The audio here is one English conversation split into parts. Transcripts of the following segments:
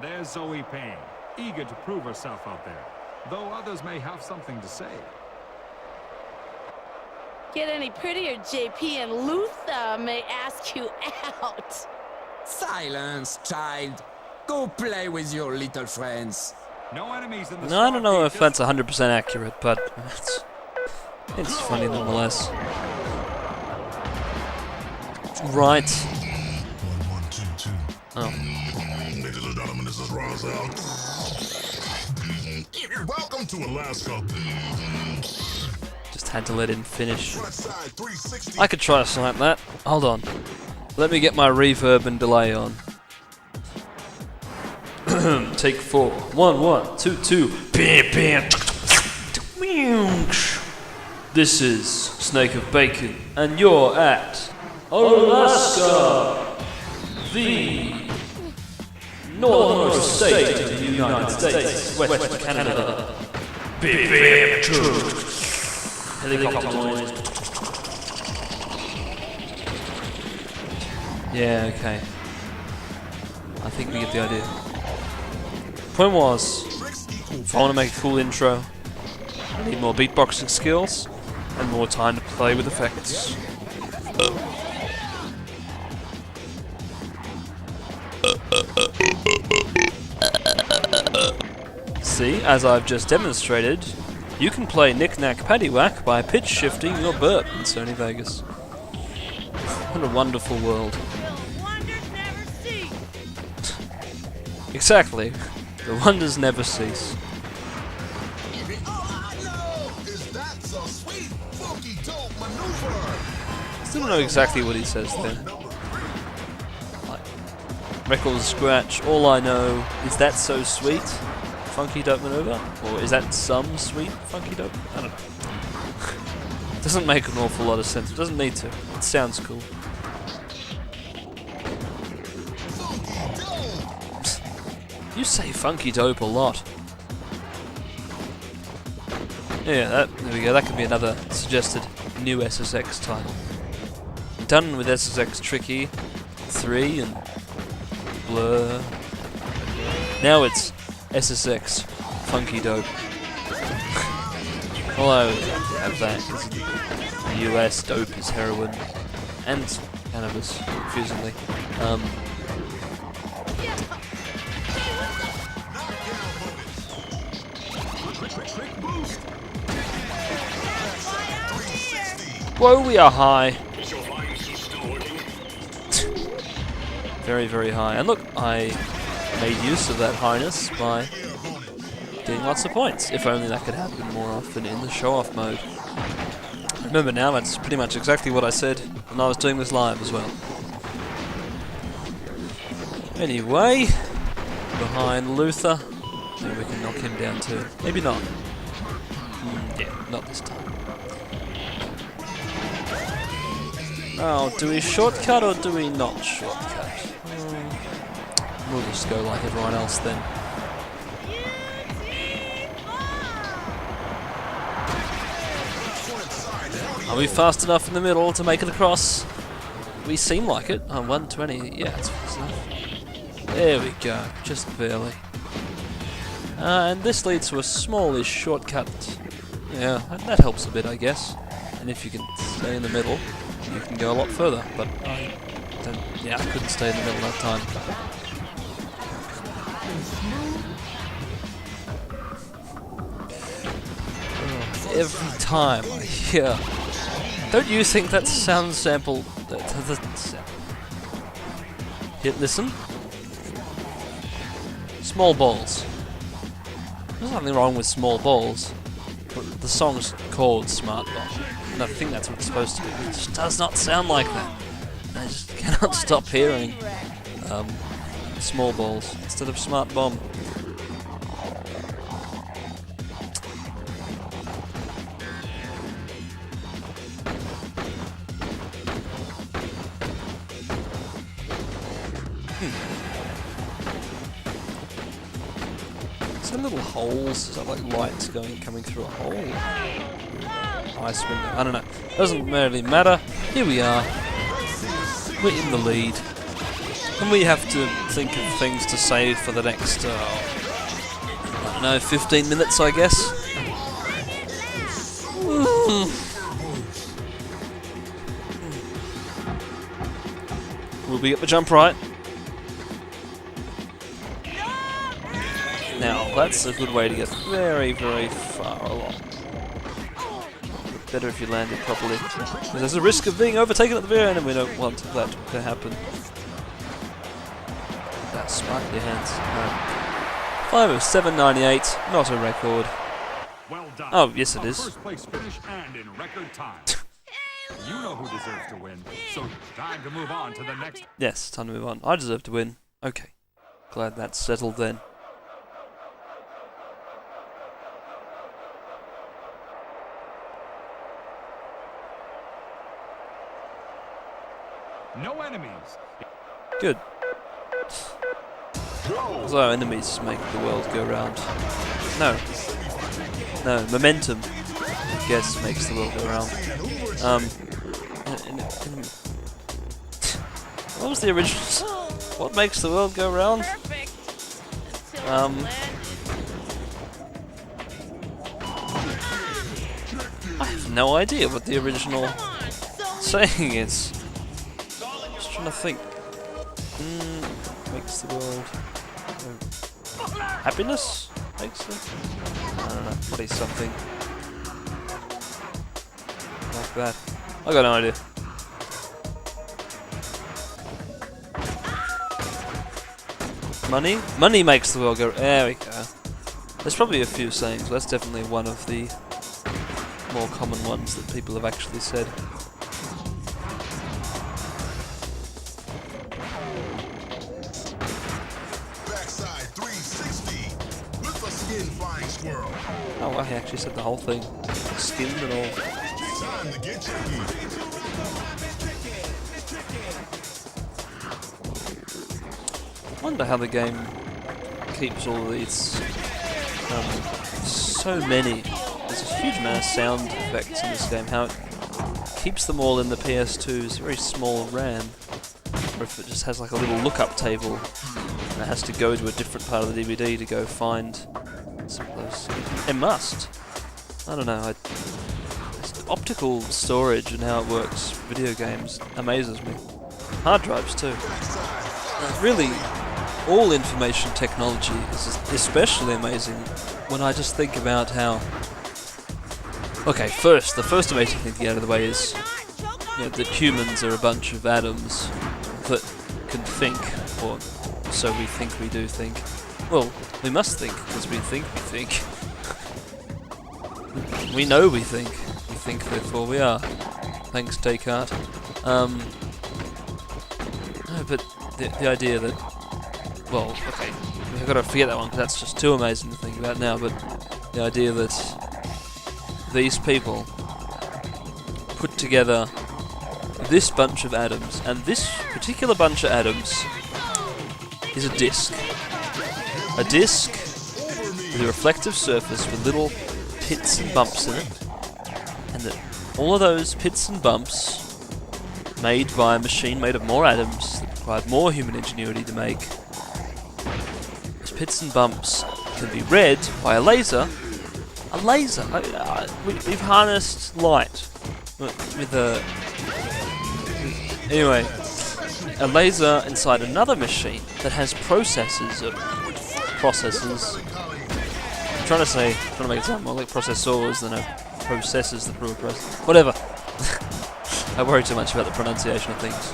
And there's Zoe Payne, eager to prove herself out there, though others may have something to say. Get any prettier, JP, and Luther may ask you out. Silence, child. Go play with your little friends. No enemies in the No, I don't know if that's 100% accurate, but it's funny nonetheless. Right. 1, 1, 2, 2. Oh. Ladies and gentlemen, this is Rosal. Welcome to Alaska. Just had to let him finish. Front side 360. I could try something like that. Hold on. Let me get my reverb and delay on. Take 4. 1, 1, 2, 2. Bam, bam. This is Snake of Bacon, and you're at Alaska, the northernmost state of the United States, West Canada. Bam, bam. Helicopter noise. Yeah, okay. I think we get the idea. Point was, if I want to make a cool intro, I need more beatboxing skills and more time to play with effects. See, as I've just demonstrated, you can play Knick-Knack Paddywhack by pitch shifting your burp in Sony Vegas. What a wonderful world. Exactly. The wonders never cease. Still don't know exactly what he says there. Like, record scratch, all I know is that so sweet, funky dope maneuver? Or is that some sweet funky dope? I don't know. Doesn't make an awful lot of sense. It doesn't need to. It sounds cool. You say funky dope a lot. Yeah, there we go. That could be another suggested new SSX title. Done with SSX Tricky 3 and Blur. Now it's SSX Funky Dope. Although, have that. The US dope is heroin and cannabis, confusingly. Whoa, we are high. Very, very high. And look, I made use of that highness by getting lots of points. If only that could happen more often in the show-off mode. Remember now, that's pretty much exactly what I said when I was doing this live as well. Anyway, behind Luther. Maybe we can knock him down too. Maybe not. Yeah, not this time. Oh, do we shortcut or do we not shortcut? We'll just go like everyone else then. Are we fast enough in the middle to make it across? We seem like it. 120. Yeah, it's fast enough. There we go. Just barely. And this leads to a smallish shortcut. Yeah, that helps a bit, I guess. And if you can stay in the middle, you can go a lot further, but I couldn't stay in the middle that time. Every time I hear... Don't you think that sound sample... Hit listen. Small balls. There's nothing wrong with small balls, but the song's called Smart Bomb. And I think that's what it's supposed to be. It just does not sound like that. I just cannot stop hearing small balls instead of Smart Bomb. Is there little holes? Is that like lights coming through a hole? Ice window. I don't know. Doesn't really matter. Here we are. We're in the lead. And we have to think of things to say for the next, I don't know, 15 minutes, I guess. Will we get the jump right? Now, that's a good way to get very, very far along. Better if you land it properly. There's a risk of being overtaken at the very end, and we don't want that to happen. That's smart in your hands. 5:07.98, not a record. Well done. Oh, yes it is. First place finish and in record time. You know who deserves to win, so time to move on to the next. Yes, time to move on. I deserve to win. Okay. Glad that's settled then. No enemies. Good. So enemies make the world go round. No. No, momentum, I guess, makes the world go round. What was the original? What makes the world go round? Perfect. Until it I have no idea what the original saying is. Just trying to think. Makes the world happiness makes it. I don't know. Probably something like that. I got no idea. Money? Money makes the world go. There we go. There's probably a few sayings. That's definitely one of the more common ones that people have actually said. Backside 360 with a skin flying squirrel. Oh, I actually said the whole thing. Skinned and all. Time to get tricky. I wonder how the game keeps all of these. So many. There's a huge amount of sound effects in this game. How it keeps them all in the PS2's very small RAM, or if it just has like a little lookup table, and it has to go to a different part of the DVD to go find some of those. It must. I don't know. Optical storage and how it works. Video games amazes me. Hard drives too. Really, all information technology is especially amazing when I just think about how. Okay, the first amazing thing to get out of the way is that humans are a bunch of atoms that can think, or so we think we do think. Well, we must think because we think we think. We know we think. We think, therefore we are. Thanks, Descartes. No, but the idea that, well, okay, we've got to forget that one because that's just too amazing to think about now. But the idea that these people put together this bunch of atoms, and this particular bunch of atoms is a disc. A disc with a reflective surface with little pits and bumps in it, and that all of those pits and bumps, made by a machine made of more atoms that required more human ingenuity to make, those pits and bumps can be read by a laser. A laser. We've harnessed light with a. Anyway, a laser inside another machine that has processors. I'm trying to make it sound more like processors than a processors that process. Whatever. I worry too much about the pronunciation of things.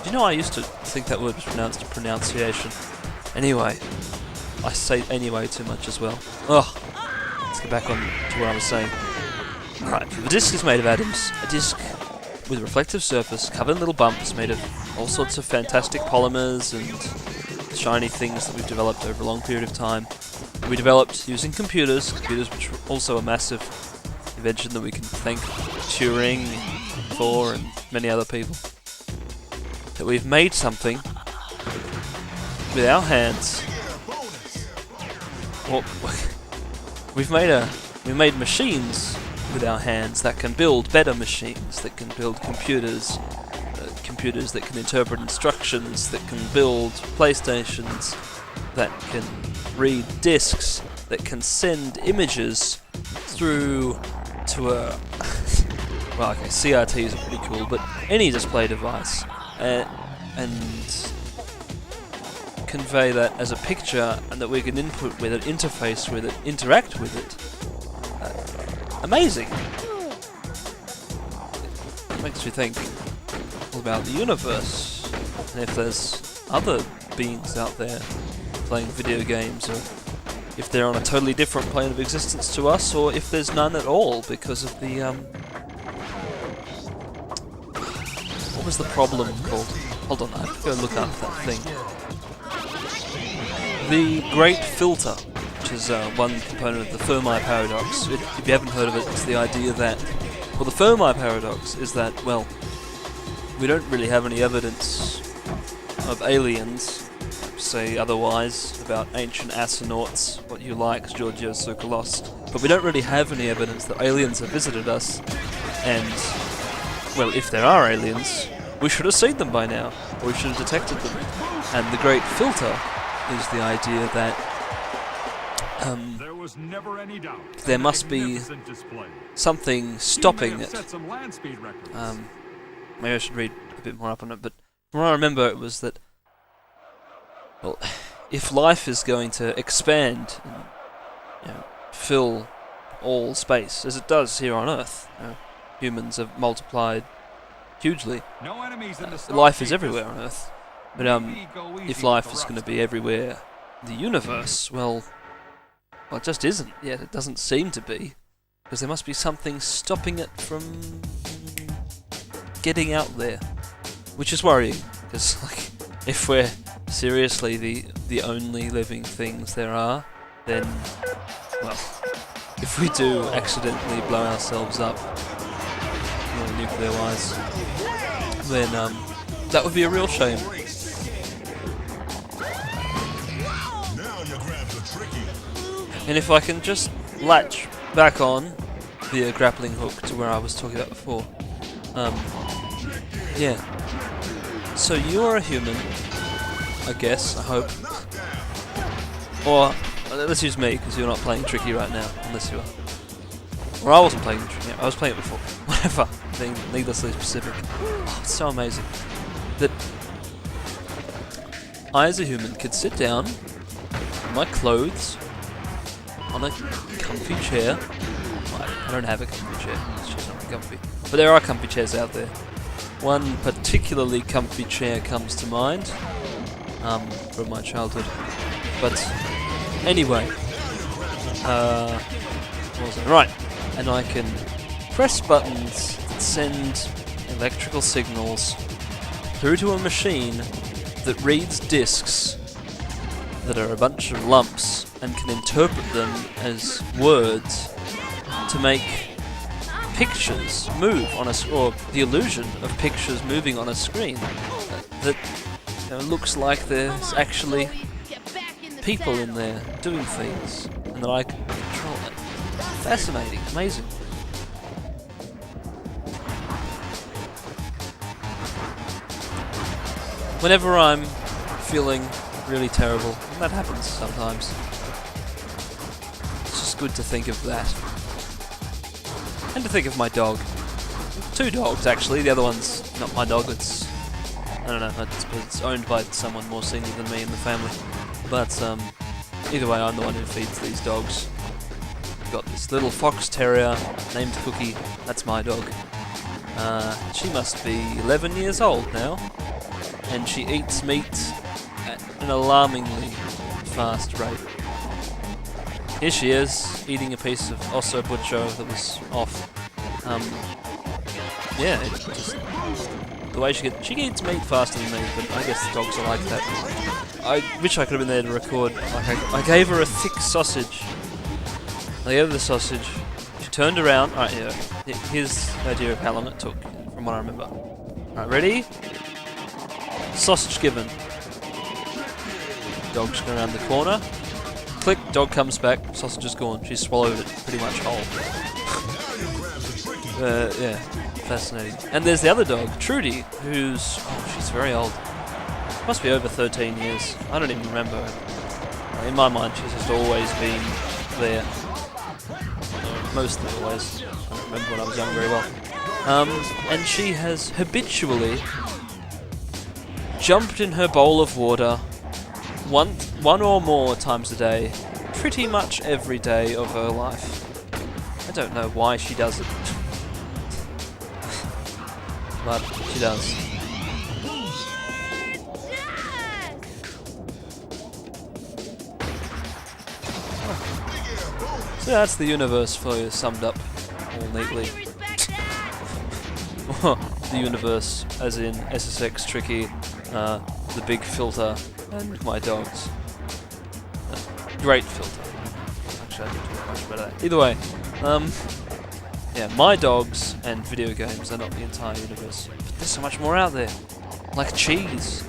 Do you know I used to think that word was pronounced pronunciation? Anyway, I say anyway too much as well. Ugh. Let's get back on to what I was saying. Right, the disc is made of atoms. A disc with a reflective surface covered in little bumps made of all sorts of fantastic polymers and shiny things that we've developed over a long period of time. We developed using computers which were also a massive invention that we can thank Turing for and many other people. That we've made something with our hands. Well, we made machines with our hands that can build better machines, that can build computers computers that can interpret instructions, that can build PlayStations, that can read discs, that can send images through to a... well, okay, CRTs are pretty cool, but any display device, and convey that as a picture, and that we can input with it, interface with it, interact with it. Amazing! It makes you think about the universe, and if there's other beings out there playing video games, or if they're on a totally different plane of existence to us, or if there's none at all because of the what was the problem called? Hold on, I have to go look up that thing. The Great Filter, which is one component of the Fermi paradox. If you haven't heard of it, it's the idea that, well, the Fermi paradox is that, well, we don't really have any evidence of aliens, say otherwise, about ancient astronauts, what you like, Georgios Tsoukalos, but we don't really have any evidence that aliens have visited us, and, well, if there are aliens, we should have seen them by now, or we should have detected them. And the Great Filter is the idea that There was never any doubt. there must be Magnificent display. something stopping He may have it. set some land speed records. Maybe I should read a bit more up on it, but from what I remember it was that, well, if life is going to expand and, you know, fill all space, as it does here on Earth, you know, humans have multiplied hugely. No enemies in the Life is Starship. everywhere on Earth, but Maybe go easy if with life the is going to rust. be everywhere in the universe, well, it just isn't yet. It doesn't seem to be, because there must be something stopping it from getting out there, which is worrying. Because, like, if we're seriously the only living things there are, then, well, if we do accidentally blow ourselves up, you know, nuclear-wise, then that would be a real shame. Now your grabs are tricky. And if I can just latch back on via grappling hook to where I was talking about before. Yeah. So you are a human, I guess, I hope. Or, let's use me, because you're not playing Tricky right now, unless you are. Or I wasn't playing Tricky, I was playing it before. Whatever, being needlessly specific. Oh, it's so amazing that I, as a human, could sit down in my clothes on a comfy chair. Well, I don't have a comfy chair, this chair's not comfy. But there are comfy chairs out there. One particularly comfy chair comes to mind from my childhood. But anyway, what was it? Right, and I can press buttons that send electrical signals through to a machine that reads discs that are a bunch of lumps and can interpret them as words to make pictures move on a or the illusion of pictures moving on a screen that, you know, looks like there's actually people in there doing things and that I can control it. Fascinating, amazing. Whenever I'm feeling really terrible, and that happens sometimes, it's just good to think of that. And to think of my dog. 2 dogs, actually. The other one's not my dog, it's... I don't know, it's owned by someone more senior than me in the family. But, either way, I'm the one who feeds these dogs. I've got this little fox terrier named Cookie. That's my dog. She must be 11 years old now. And she eats meat at an alarmingly fast rate. Here she is, eating a piece of osso bucho that was off. Yeah, it just... The way she eats meat faster than me, but I guess the dogs are like that. I wish I could have been there to record. Like I gave her a thick sausage. I gave her the sausage. She turned around. Alright, yeah. Here's the idea of how long it took, from what I remember. Alright, ready? Sausage given. Dog's going around the corner. Click, dog comes back, sausage is gone. She's swallowed it pretty much whole. Yeah, fascinating. And there's the other dog, Trudy, who's... oh, she's very old. Must be over 13 years. I don't even remember her. In my mind, she's just always been there. Mostly always. I don't remember when I was young very well. And she has habitually jumped in her bowl of water one or more times a day, pretty much every day of her life. I don't know why she does it. But she does. So that's the universe for you, summed up all neatly. The universe, as in SSX Tricky, the big filter, and my dogs. Great filter. Actually, I did much better. Either way, yeah, my dogs and video games are not the entire universe, but there's so much more out there. Like cheese.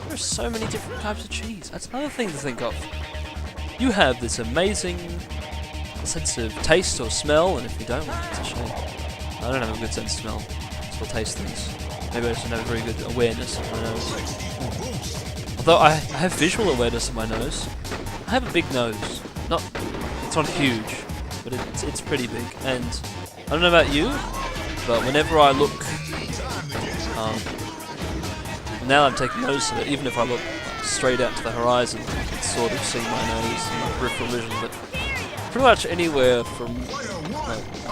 There are so many different types of cheese. That's another thing to think of. You have this amazing sense of taste or smell, and if you don't, it's a shame. I don't have a good sense of smell. I still taste things. Maybe I just don't have a very good awareness of my nose. Although I have visual awareness of my nose. I have a big nose. It's not huge, but it's pretty big. And I don't know about you, but whenever I look, now I'm taking notice of it. Even if I look straight out to the horizon, I can sort of see my nose in my peripheral vision. But pretty much anywhere from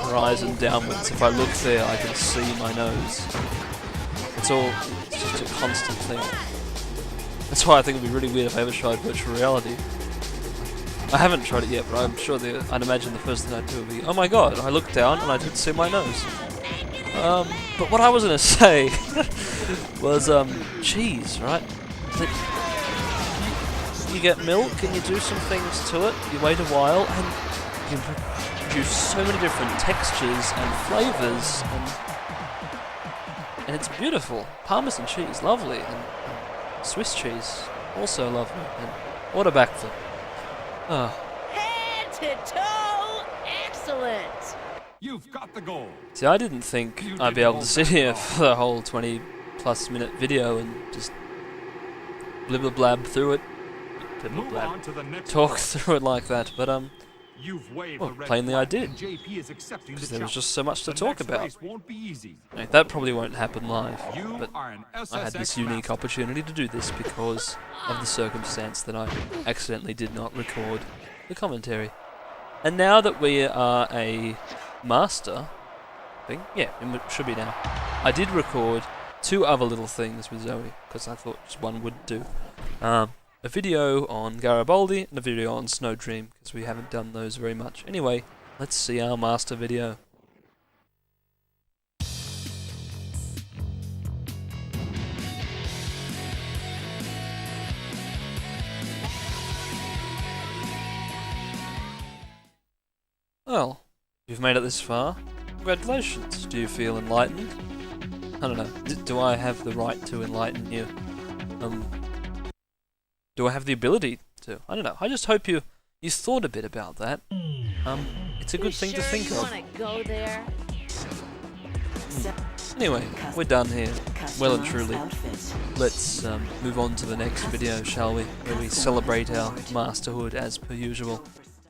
horizon downwards, if I look there, I can see my nose. It's just a constant thing. That's why I think it would be really weird if I ever tried virtual reality. I haven't tried it yet, but I'm sure I'd imagine the first thing I'd do would be, oh my god, I looked down and I didn't see my nose. But what I was going to say was cheese, right? You get milk and you do some things to it, you wait a while, and you can produce so many different textures and flavours, and it's beautiful. Parmesan cheese, lovely, and Swiss cheese, also lovely, and what a backflip. Head to toe, excellent. You've got the goal. See, I didn't think I'd be able to sit here for the whole 20+ minute video and just blibber blab through it. Move on to the next Talk part. through it like that, but You've waved well, the red plainly I flag, did. and JP is accepting because the there was challenge. just so much to The talk next about. race won't be easy. Now, that probably won't happen live, You but are an I had this SSX unique master. opportunity to do this because of the circumstance that I accidentally did not record the commentary. And now that we are a master thing, yeah, it should be now. I did record 2 other little things with Zoe, because I thought just one would do. A video on Garibaldi and a video on Snowdream, because we haven't done those very much. Anyway, let's see our master video. Well, you've made it this far. Congratulations. Do you feel enlightened? I don't know. Do I have the right to enlighten you? Do I have the ability to? I don't know. I just hope you thought a bit about that. It's a good thing to think you of. wanna go there? Anyway, we're done here. Well and truly. Let's move on to the next video, shall we? Where we celebrate our masterhood as per usual.